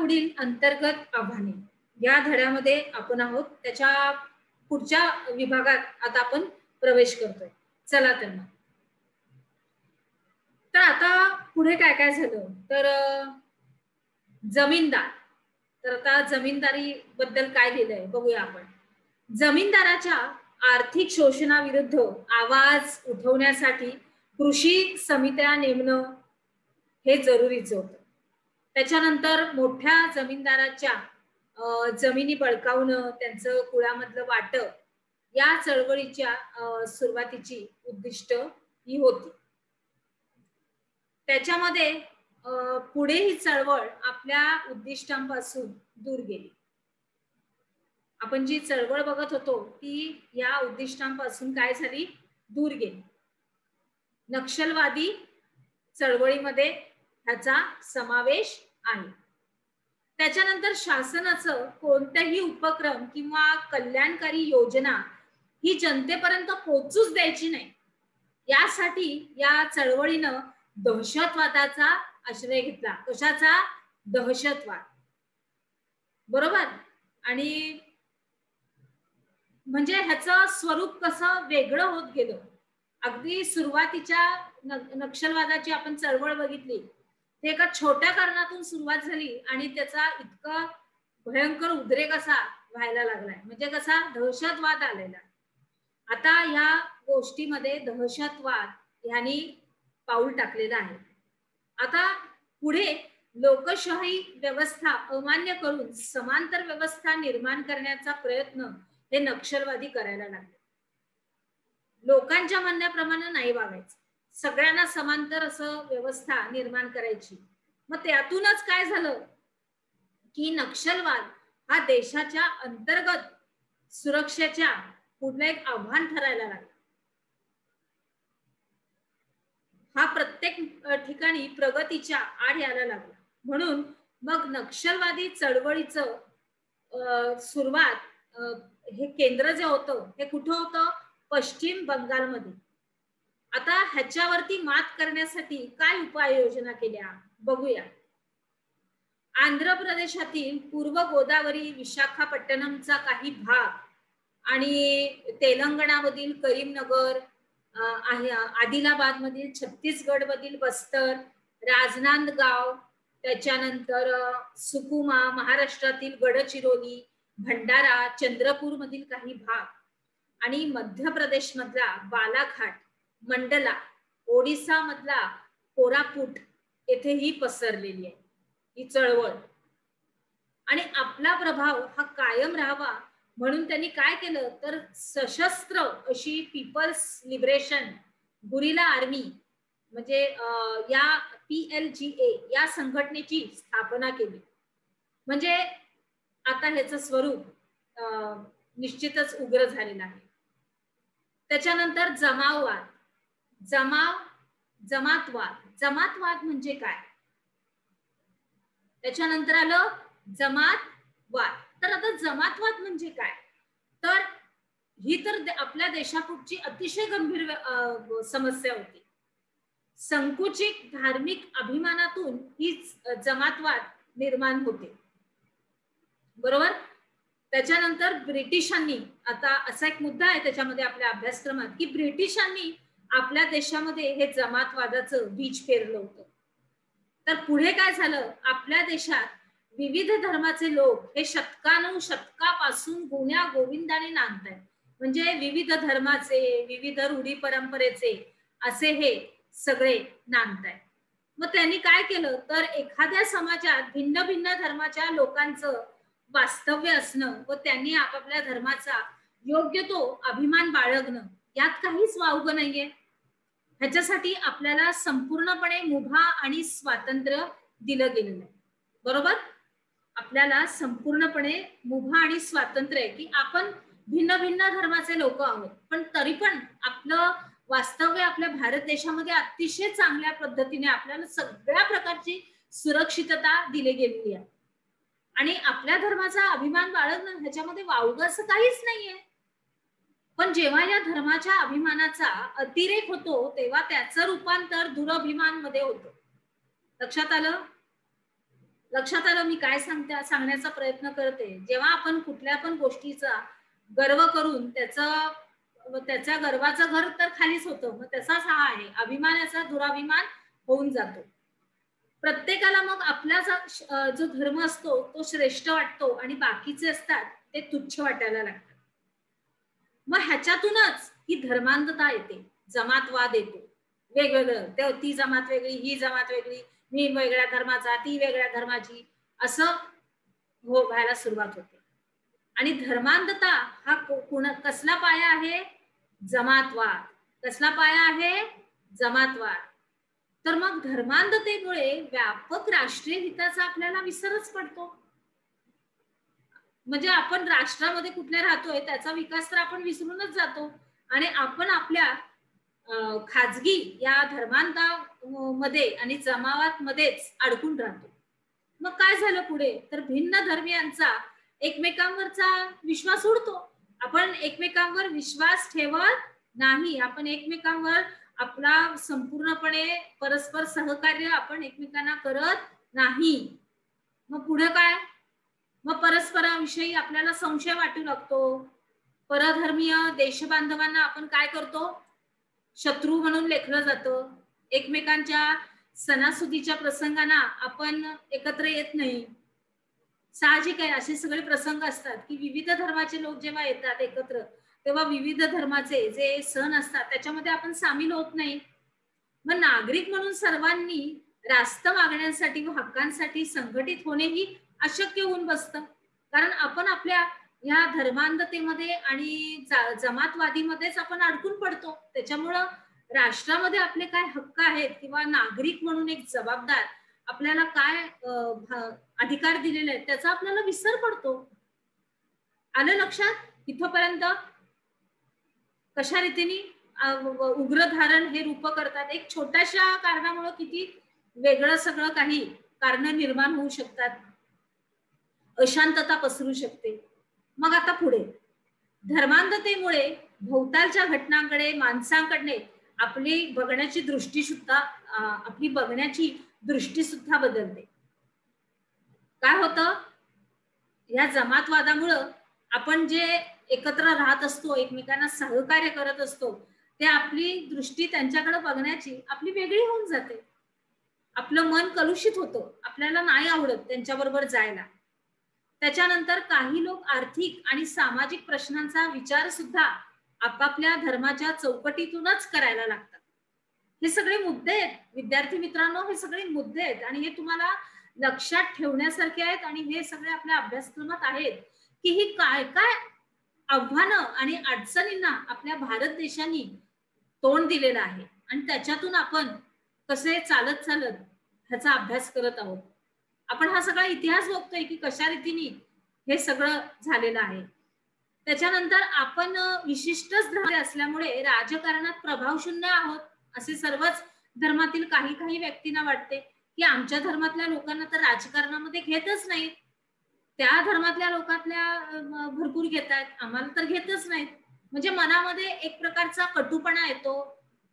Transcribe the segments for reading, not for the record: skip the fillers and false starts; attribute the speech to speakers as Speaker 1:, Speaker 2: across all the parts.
Speaker 1: पुढील अंतर्गत आव्हाने या धड्यामध्ये आपण आहोत. त्याच्या पुढच्या विभागात आता आपण प्रवेश करतोय. चला तर मग. तर आता पुढे काय काय झालं तर जमीनदार. तर आता जमीनदारी बद्दल काय लिहिलंय बघूया आपण. जमीनदाराच्या आर्थिक शोषणाविरुद्ध आवाज उठवण्यासाठी कृषी समित्या नेमणं हे जरुरीचं होतं. त्याच्यानंतर मोठ्या जमीनदाराच्या जमिनी बळकावणं, त्यांचं कुळामधलं वाटप या चळवळीच्या सुरुवातीची उद्दिष्ट ही होती. त्याच्यामध्ये पुढे ही चळवळ आपल्या उद्दिष्टांपासून दूर गेली. आपण जी चळवळ बघत होतो ती या उद्दिष्टांपासून काय झाली, दूर गेली. नक्षलवादी चळवळीमध्ये ह्याचा समावेश आहे. त्याच्यानंतर शासनाचं कोणताही उपक्रम किंवा कल्याणकारी योजना ही जनतेपर्यंत पोहोचूच द्यायची नाही, यासाठी या चळवळीनं दहशतवादाचा आश्रय घेतला. कशाचा? दहशतवाद. बरोबर. आणि म्हणजे ह्याचं स्वरूप कसं वेगळं होत गेलं. अगदी सुरुवातीच्या नक्षलवादाची आपण चळवळ बघितली, ते एका छोट्या कारणातून सुरुवात झाली आणि त्याचा इतका भयंकर उद्रेक असा व्हायला लागलाय. म्हणजे कसा दहशतवाद आलेला. आता ह्या गोष्टीमध्ये दहशतवाद ह्यांनी पाऊल टाकलेलं आहे. आता पुढे लोकशाही व्यवस्था अमान्य करून समांतर व्यवस्था निर्माण करण्याचा प्रयत्न हे नक्षलवादी करायला लागले. लोकांच्या म्हणण्याप्रमाणे नाही वागायचं, सगळ्यांना समांतर असं व्यवस्था निर्माण करायची. मग त्यातूनच काय झालं की नक्षलवाद हा देशाच्या अंतर्गत सुरक्षेच्या पुढलं एक आव्हान ठरायला लागला. हा प्रत्येक ठिकाणी प्रगतीच्या आड यायला लागला. म्हणून मग नक्षलवादी चळवळीचं सुरुवात हे केंद्र जे होतं हे कुठं होतं? पश्चिम बंगालमध्ये. आता ह्याच्यावरती मात करण्यासाठी काय उपाययोजना केल्या बघूया. आंध्र प्रदेशातील पूर्व गोदावरी विशाखापट्टणमचा काही भाग आणि तेलंगणामधील करीमनगर, आदिलाबाद मधील छत्तीसगड मधील बस्तर, राजनांदगाव, त्याच्यानंतर सुकुमा, महाराष्ट्रातील गडचिरोली, भंडारा, चंद्रपूर मधील काही भाग आणि मध्य प्रदेश मधला बालाघाट, मंडला, ओडिसा मधला कोरापुट येथेही पसरलेली आहे ही चळवळ. आणि आपला प्रभाव हा कायम राहावा म्हणून त्यांनी काय केलं तर सशस्त्र अशी पीपल्स लिबरेशन गुरिला आर्मी म्हणजे या PLGA या संघटनेची स्थापना केली. म्हणजे आता ह्याचं स्वरूप निश्चितच उग्र झालेलं आहे. त्याच्यानंतर जमाववाद, जमातवाद म्हणजे काय? त्याच्यानंतर आलं जमातवाद. तर आता जमातवाद म्हणजे काय? तर ही तर आपल्या देशापुढची अतिशय गंभीर समस्या होती. संकुचित धार्मिक अभिमानातून ही जमातवाद निर्माण होते. बरोबर. त्याच्यानंतर ब्रिटिशांनी, आता असा एक मुद्दा आहे त्याच्यामध्ये आपल्या अभ्यासक्रमात की ब्रिटिशांनी आपल्या देशामध्ये हे जमातवादाचं बीज पेरलं होतं. तर पुढे काय झालं, आपल्या देशात विविध धर्माचे लोक हे शतकापासून गुण्या गोविंदाने नांदतायत. म्हणजे विविध धर्माचे, विविध रूढी परंपरेचे असे हे सगळे नांदतायत. मग त्यांनी काय केलं तर एखाद्या समाजात भिन्न भिन्न धर्माच्या लोकांचं वास्तव्य असणं व त्यांनी आपापल्या धर्माचा योग्य तो अभिमान बाळगणं यात काहीच वावगं नाहीये. ह्याच्यासाठी आपल्याला संपूर्णपणे मुभा आणि स्वातंत्र्य दिलं गेलेलं आहे. बरोबर. आपल्याला संपूर्णपणे मुभा आणि स्वातंत्र्य आहे की आपण भिन्न भिन्न धर्माचे लोक आहोत, पण तरी पण आपलं वास्तव्य आपल्या भारत देशामध्ये अतिशय चांगल्या पद्धतीने आपल्याला सगळ्या प्रकारची सुरक्षितता दिली गेलेली आहे. आणि आपल्या धर्माचा अभिमान बाळगणं ह्याच्यामध्ये वावगं असं काहीच नाहीये. पण जेव्हा या धर्माच्या अभिमानाचा अतिरेक होतो तेव्हा त्याचं रूपांतर दुरभिमान मध्ये होतं. लक्षात आलं? लक्षात आलं मी काय सांगण्याचा प्रयत्न करते? जेव्हा आपण कुठल्या पण गोष्टीचा गर्व करून त्याच्या गर्वाचं घर तर खालीच होतं, मग तसाच हा आहे, अभिमानाचा दुराभिमान होऊन जातो. प्रत्येकाला मग आपला जो धर्म असतो तो श्रेष्ठ वाटतो आणि बाकीचे असतात ते तुच्छ वाटायला लागतात. मग ह्याच्यातूनच ही धर्मांधता येते, जमातवाद येतो. वेगवेगळं, ती जमात वेगळी, ही जमात वेगळी, मी वेगळ्या धर्माचा, ती वेगळ्या धर्माची, असं व्हायला सुरुवात होते. आणि धर्मांधता हा कसला पाया आहे? जमातवाद. कसला पाया आहे? जमातवाद. तर मग धर्मांधतेमुळे व्यापक राष्ट्रीय हिताचा आपल्याला विसरच पडतो. म्हणजे आपण राष्ट्रामध्ये कुठल्या राहतोय त्याचा विकास तर आपण विसरूनच जातो आणि आपण आपल्या खाजगी या धर्मांतामध्ये आणि जमावात मध्येच अडकून राहतो. मग काय झालं पुढे? तर भिन्न धर्मियांचा एकमेकांवरचा विश्वास उडतो. आपण एकमेकांवर विश्वास ठेवत नाही. आपण एकमेकांवर आपला संपूर्णपणे परस्पर सहकार्य आपण एकमेकांना करत नाही. मग पुढे काय? मग परस्पराविषयी आपल्याला संशय वाटू लागतो. परधर्मीय देशबांधवांना आपण काय करतो? शत्रू म्हणून लेखलं जातं. एकमेकांच्या सणासुदीच्या प्रसंगांना आपण एकत्र येत नाही. साहजिक आहे, असे सगळे प्रसंग असतात की विविध धर्माचे लोक जेव्हा येतात एकत्र, तेव्हा विविध धर्माचे जे सण असतात त्याच्यामध्ये आपण सामील होत नाही. मग नागरिक म्हणून सर्वांनी रास्त मागण्यांसाठी व हक्कांसाठी संघटित होणे ही अशक्य होऊन बसतं. कारण आपण आपल्या ह्या धर्मांधतेमध्ये आणि जमातवादीमध्येच आपण अडकून पडतो. त्याच्यामुळं राष्ट्रामध्ये आपले काय हक्क आहेत किंवा नागरिक म्हणून एक जबाबदार आपल्याला काय अधिकार दिलेले आहेत त्याचा आपल्याला विसर पडतो. आलं लक्षात इथपर्यंत? कशा रीतीने उग्र धारण हे रूप करतात. एक छोट्याशा कारणामुळे किती वेगळं सगळं काही कारण निर्माण होऊ शकतात, अशांतता पसरू शकते. मग आता पुढे धर्मांधतेमुळे भोवतालच्या घटनांकडे माणसांकडे आपली बघण्याची दृष्टी सुद्धा बदलते. काय होतं? या जमातवादामुळं आपण जे एकत्र राहत असतो, एकमेकांना सहकार्य करत असतो, ते आपली दृष्टी त्यांच्याकडे बघण्याची आपली वेगळी होऊन जाते. आपलं मन कलुषित होतं, आपल्याला नाही आवडत त्यांच्याबरोबर जायला. त्याच्यानंतर काही लोक आर्थिक आणि सामाजिक प्रश्नांचा विचार सुद्धा आपापल्या धर्माच्या चौकटीतूनच करायला लागतात. हे सगळे मुद्दे आहेत विद्यार्थी मित्रांनो, हे सगळे मुद्दे आहेत आणि हे तुम्हाला लक्षात ठेवण्यासारखे आहेत आणि हे सगळे आपल्या अभ्यासक्रमात आहेत की ही काय काय आव्हानं आणि अडचणींना आपल्या भारत देशाने तोंड दिलेलं आहे आणि त्याच्यातून आपण कसे चालत ह्याचा अभ्यास करत आहोत. आपण हा सगळा इतिहास बघतोय की कशा रीतीने हे सगळं झालेलं आहे. त्याच्यानंतर आपण विशिष्टच धर्म असल्यामुळे राजकारणात प्रभावशून्य आहोत असे सर्वच धर्मातील काही व्यक्तींना वाटते की आमच्या धर्मातल्या लोकांना तर राजकारणामध्ये घेतच नाही, त्या धर्मातल्या लोकांतल्या भरपूर घेतात, आम्हाला तर घेतच नाहीत. म्हणजे मनामध्ये एक प्रकारचा कटुपणा येतो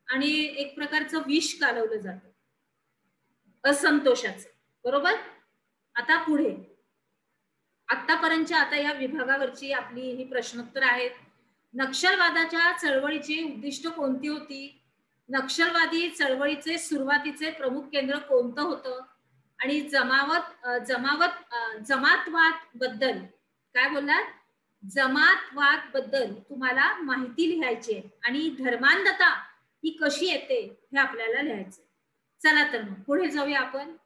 Speaker 1: आणि एक प्रकारचं विष कालवलं जातं असंतोषाचं. बरोबर? आता पुढे आतापर्यंतच्या आता या विभागावरची आपली ही प्रश्नोत्तर आहेत. नक्षलवादाच्या चळवळीची उद्दिष्ट कोणती होती? नक्षलवादी चळवळीचे सुरुवातीचे प्रमुख केंद्र कोणतं होतं? आणि जमातवाद बद्दल काय बोललात? जमातवाद बद्दल तुम्हाला माहिती लिहायची आहे आणि धर्मांधता ही कशी येते हे आपल्याला लिहायचं. चला तर मग पुढे जाऊया आपण.